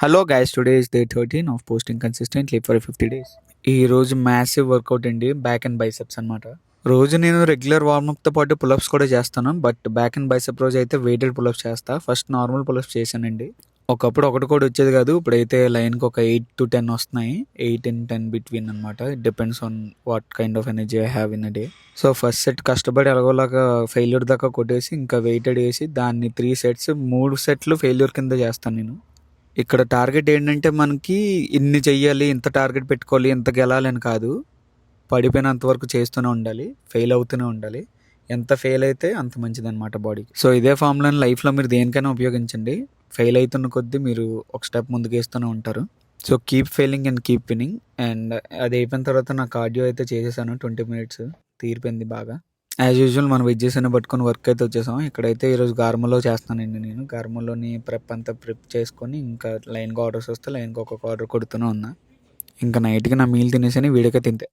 Hello guys, today is day 13 of posting consistently for 50 days. ఈ రోజు massive work out అండి, back and biceps అనమాట. రోజు నేను రెగ్యులర్ వార్మప్తో పాటు పులప్స్ కూడా చేస్తాను. బట్ బ్యాక్ అండ్ బైసెప్ రోజు అయితే వెయిటెడ్ పులప్స్ చేస్తా. ఫస్ట్ నార్మల్ పులప్స్ చేశానండి. ఒకప్పుడు ఒకటి కూడా వచ్చేది కాదు, ఇప్పుడైతే లైన్కి ఒక 8 to 10 వస్తున్నాయి. 8 and 10 బిట్వీన్ అనమాట. It depends on what kind of energy I have in a day. So first set కష్టపడి ఎలాగోలాగా ఫెయిల్యూర్ దాకా కొట్టేసి ఇంకా వెయిటెడ్ వేసి దాన్ని 3 sets 3 సెట్లు ఫెయిల్యూర్ కింద చేస్తాను నేను. ఇక్కడ టార్గెట్ ఏంటంటే మనకి ఇన్ని చెయ్యాలి, ఇంత టార్గెట్ పెట్టుకోవాలి, ఇంత గెలాలని కాదు. పడిపోయినంత వరకు చేస్తూనే ఉండాలి, ఫెయిల్ అవుతూనే ఉండాలి. ఎంత ఫెయిల్ అయితే అంత మంచిదన్నమాట బాడీకి. సో ఇదే ఫార్ములాని లైఫ్లో మీరు దేనికైనా ఉపయోగించండి. ఫెయిల్ అవుతున్న కొద్దీ మీరు ఒక స్టెప్ ముందుకు వేస్తూనే ఉంటారు. So keep failing and keep winnowing. And అది అయిపోయిన తర్వాత నా కార్డియో అయితే చేసేసాను 20 minutes. తీరిపోయింది బాగా. యాజ్ యూజువల్ మనం వెజ్జెస్ పట్టుకొని వర్క్ అయితే వచ్చేసాం. ఇక్కడైతే ఈరోజు గార్మోలో చేస్తానండి నేను. గార్మోలోని ప్రెప్ అంతా ప్రిప్ చేసుకొని ఇంకా లైన్గా ఆర్డర్స్ వస్తే లైన్గా ఒక్కొక్క ఆర్డర్ కొడుతూనే ఉన్నా. ఇంకా నైట్కి నా మీల్ తినేసి వీడియోకే తింటే